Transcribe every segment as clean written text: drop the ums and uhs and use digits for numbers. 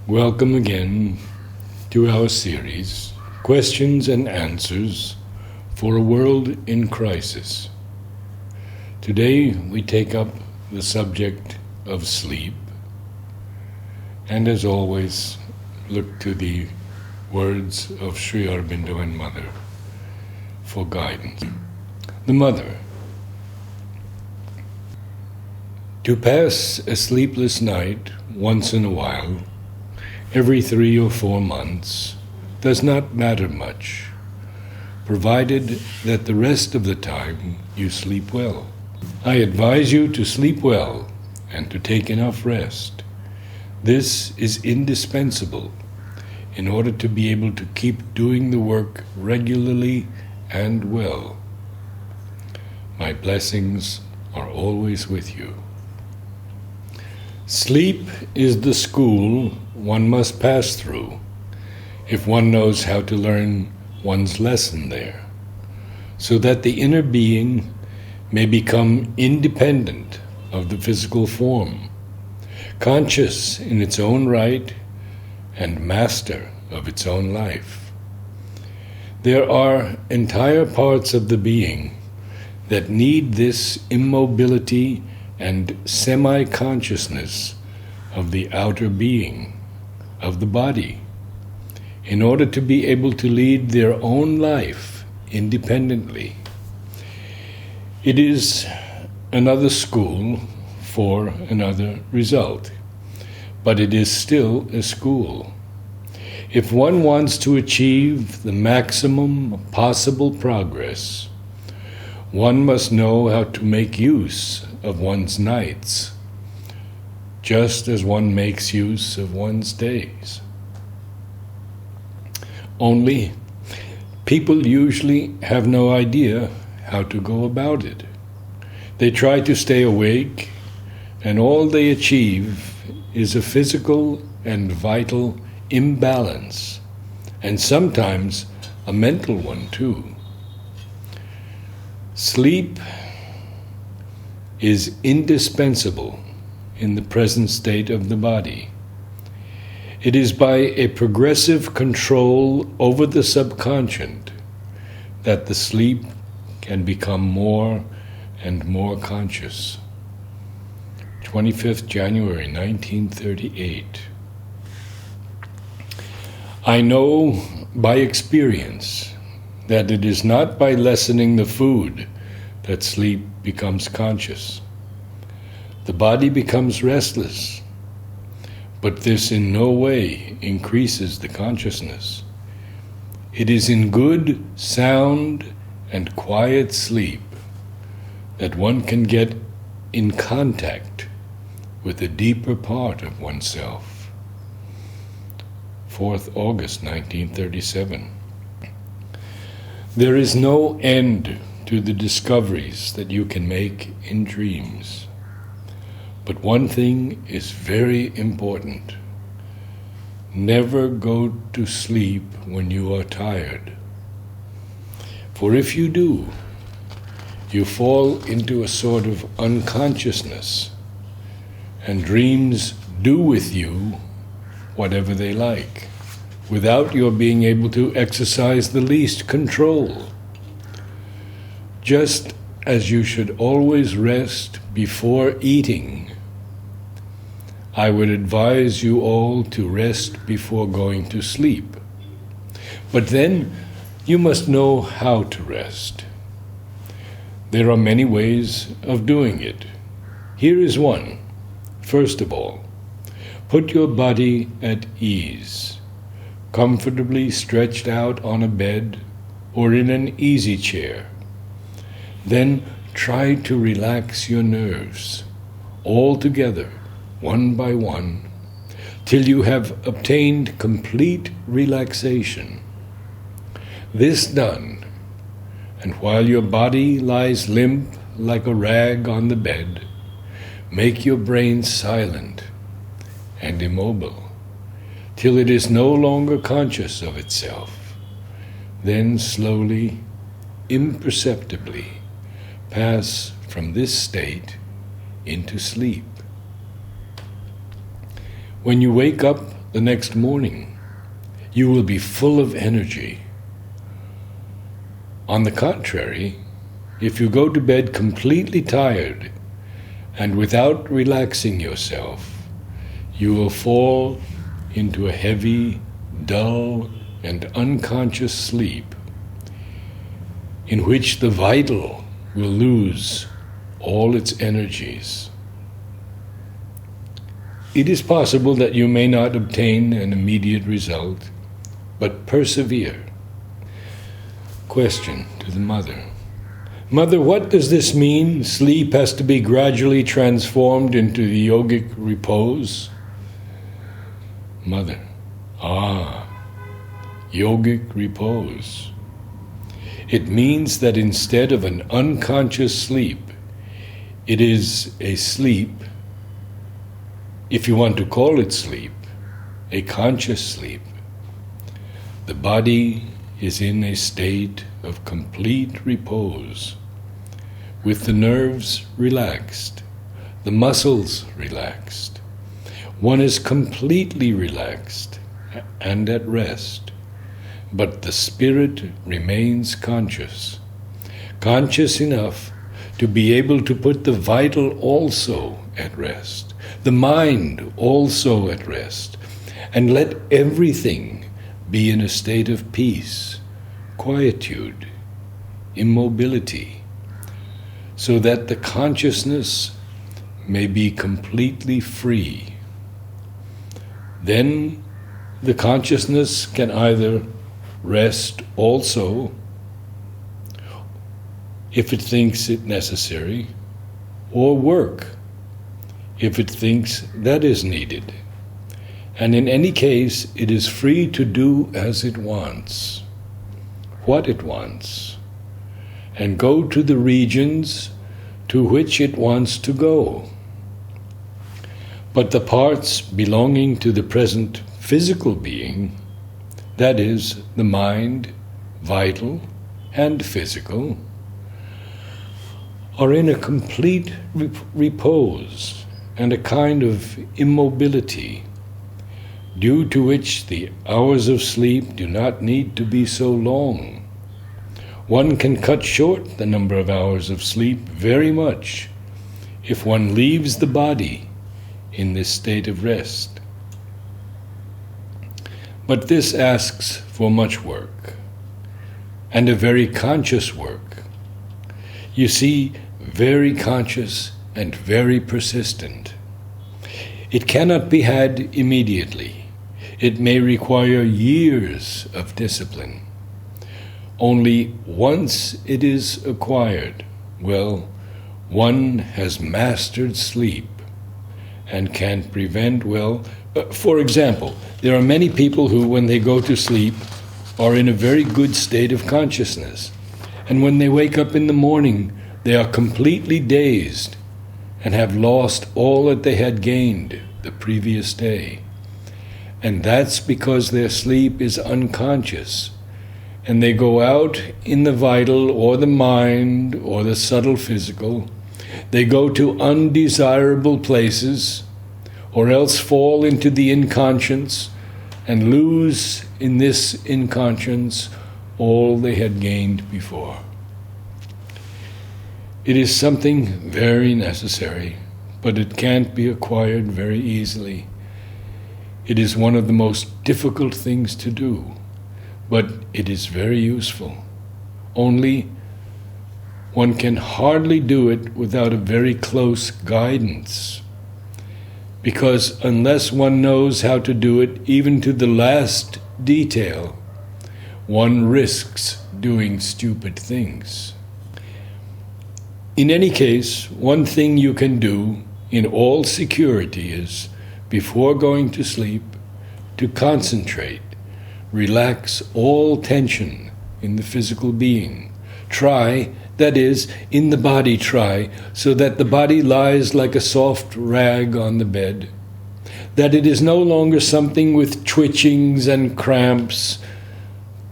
Welcome again to our series, Questions and Answers for a World in Crisis. Today we take up the subject of sleep, and as always, look to the words of Sri Aurobindo and Mother for guidance. The Mother. To pass a sleepless night once in a while, every 3 or 4 months, does not matter much, provided that the rest of the time you sleep well. I advise you to sleep well and to take enough rest. This is indispensable in order to be able to keep doing the work regularly and well. My blessings are always with you. Sleep is the school one must pass through if one knows how to learn one's lesson there, so that the inner being may become independent of the physical form, conscious in its own right and master of its own life. There are entire parts of the being that need this immobility and semi-consciousness of the outer being, of the body, in order to be able to lead their own life independently. It is another school for another result, but it is still a school. If one wants to achieve the maximum possible progress, one must know how to make use of one's nights, just as one makes use of one's days. Only, people usually have no idea how to go about it. They try to stay awake, and all they achieve is a physical and vital imbalance, and sometimes a mental one too. Sleep is indispensable in the present state of the body. It is by a progressive control over the subconscious that the sleep can become more and more conscious. 25th January 1938. I know by experience that it is not by lessening the food that sleep becomes conscious. The body becomes restless, but this in no way increases the consciousness. It is in good, sound, and quiet sleep that one can get in contact with a deeper part of oneself. 4th August 1937. There is no end to the discoveries that you can make in dreams. But one thing is very important. Never go to sleep when you are tired. For if you do, you fall into a sort of unconsciousness, and dreams do with you whatever they like, without your being able to exercise the least control. Just as you should always rest before eating, I would advise you all to rest before going to sleep. But then you must know how to rest. There are many ways of doing it. Here is one. First of all, put your body at ease, comfortably stretched out on a bed or in an easy chair. Then try to relax your nerves, all together, one by one, till you have obtained complete relaxation. This done, and while your body lies limp like a rag on the bed, make your brain silent and immobile, till it is no longer conscious of itself. Then slowly, imperceptibly, pass from this state into sleep. When you wake up the next morning. You will be full of energy. On the contrary, if you go to bed completely tired and without relaxing yourself, you will fall into a heavy, dull, and unconscious sleep in which the vital will lose all its energies. It is possible that you may not obtain an immediate result, but persevere. Question to the mother. Mother, what does this mean? Sleep has to be gradually transformed into the yogic repose? Mother. Yogic repose. It means that instead of an unconscious sleep, it is a sleep, if you want to call it sleep, a conscious sleep. The body is in a state of complete repose, with the nerves relaxed, the muscles relaxed. One is completely relaxed and at rest, but the spirit remains conscious, conscious enough to be able to put the vital also at rest, the mind also at rest, and let everything be in a state of peace, quietude, immobility, so that the consciousness may be completely free. Then the consciousness can either rest also, if it thinks it necessary, or work, if it thinks that is needed. And in any case, it is free to do as it wants, what it wants, and go to the regions to which it wants to go. But the parts belonging to the present physical being, that is, the mind, vital and physical, are in a complete repose and a kind of immobility, due to which the hours of sleep do not need to be so long. One can cut short the number of hours of sleep very much if one leaves the body in this state of rest. But this asks for much work, and a very conscious work. You see, very conscious and very persistent. It cannot be had immediately. It may require years of discipline. Only once it is acquired, well, one has mastered sleep and can prevent, for example, there are many people who, when they go to sleep, are in a very good state of consciousness. And when they wake up in the morning, they are completely dazed and have lost all that they had gained the previous day. And that's because their sleep is unconscious, and they go out in the vital or the mind or the subtle physical. They go to undesirable places, or else fall into the inconscience and lose in this inconscience all they had gained before. It is something very necessary, but it can't be acquired very easily. It is one of the most difficult things to do, but it is very useful. Only one can hardly do it without a very close guidance, because unless one knows how to do it even to the last detail, one risks doing stupid things. In any case, one thing you can do in all security is, before going to sleep, to concentrate, relax all tension in the physical being. Try, that is, in the body try, so that the body lies like a soft rag on the bed, that it is no longer something with twitchings and cramps,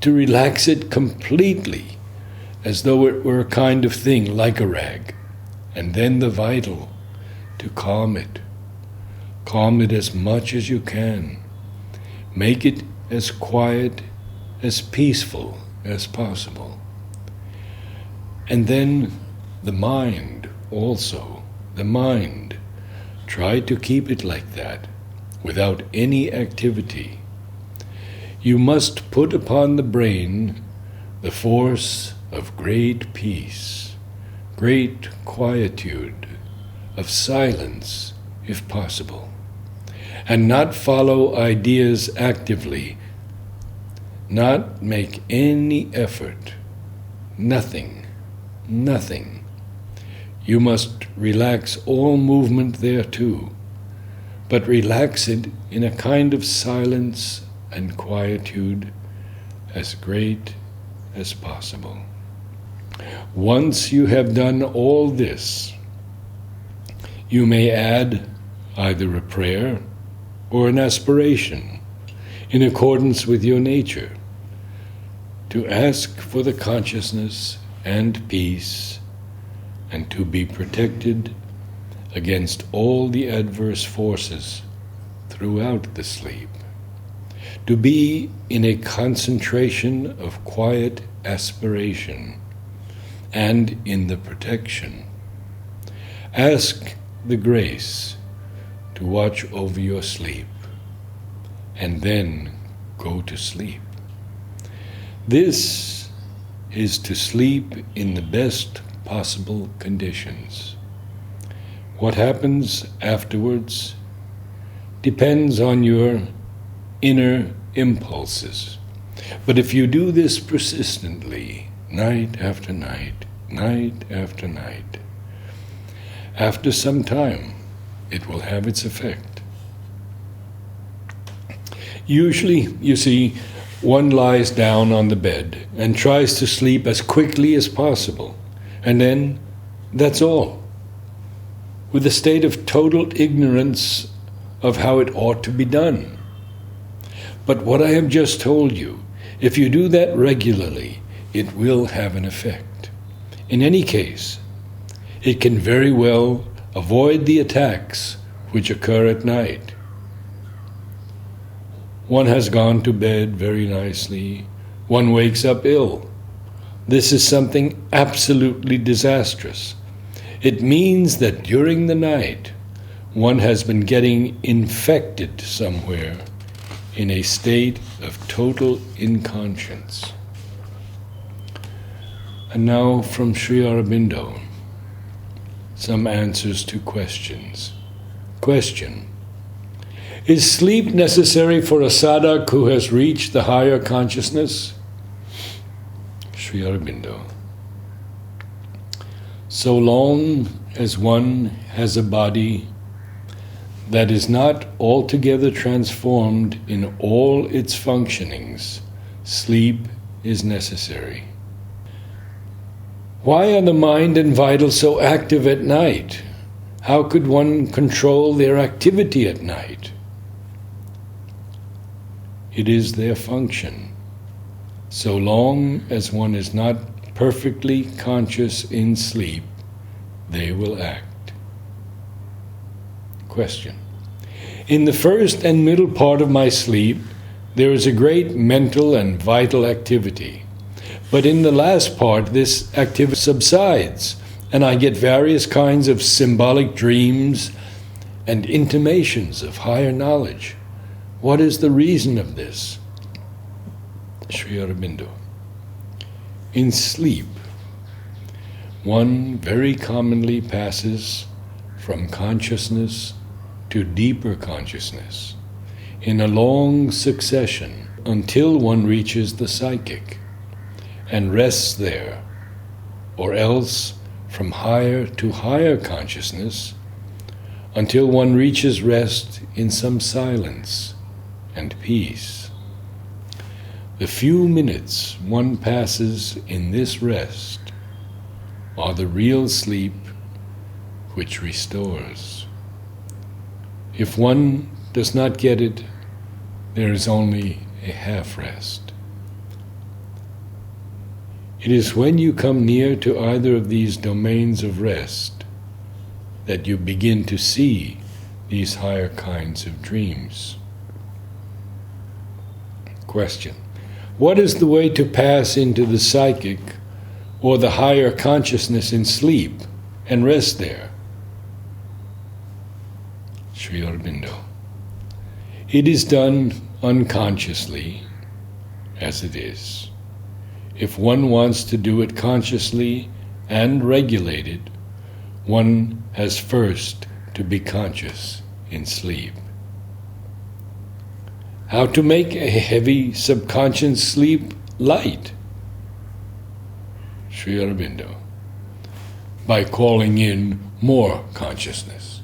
to relax it completely, as though it were a kind of thing like a rag, and then the vital, to calm it. Calm it as much as you can. Make it as quiet, as peaceful as possible. And then the mind also, the mind, try to keep it like that, without any activity. You must put upon the brain the force of great peace, great quietude, of silence, if possible, and not follow ideas actively, not make any effort, nothing. You must relax all movement there too, but relax it in a kind of silence and quietude as great as possible. Once you have done all this, you may add either a prayer or an aspiration in accordance with your nature to ask for the consciousness and peace, and to be protected against all the adverse forces throughout the sleep, to be in a concentration of quiet aspiration and in the protection. Ask the grace to watch over your sleep, and then go to sleep. This is to sleep in the best possible conditions. What happens afterwards depends on your inner impulses. But if you do this persistently, night after night, night after night, after some time, it will have its effect. Usually, you see, one lies down on the bed and tries to sleep as quickly as possible, and then that's all, with a state of total ignorance of how it ought to be done. But what I have just told you, if you do that regularly, it will have an effect. In any case, it can very well avoid the attacks which occur at night. One has gone to bed very nicely. One wakes up ill. This is something absolutely disastrous. It means that during the night, one has been getting infected somewhere in a state of total inconscience. And now from Sri Aurobindo, some answers to questions. Question: is sleep necessary for a sadhak who has reached the higher consciousness? Sri Aurobindo: so long as one has a body that is not altogether transformed in all its functionings, sleep is necessary. Why are the mind and vital so active at night? How could one control their activity at night? It is their function. So long as one is not perfectly conscious in sleep, they will act. Question: in the first and middle part of my sleep, there is a great mental and vital activity. But in the last part, this activity subsides, and I get various kinds of symbolic dreams and intimations of higher knowledge. What is the reason of this? Sri Aurobindo: in sleep, one very commonly passes from consciousness to deeper consciousness in a long succession until one reaches the psychic and rests there, or else from higher to higher consciousness until one reaches rest in some silence and peace. The few minutes one passes in this rest are the real sleep which restores. If one does not get it, there is only a half rest. It is when you come near to either of these domains of rest that you begin to see these higher kinds of dreams. question. What is the way to pass into the psychic or the higher consciousness in sleep and rest there? Sri Aurobindo. It is done unconsciously, as it is. If one wants to do it consciously and regulated, one has first to be conscious in sleep. How to make a heavy subconscious sleep light? Sri Aurobindo. By calling in more consciousness.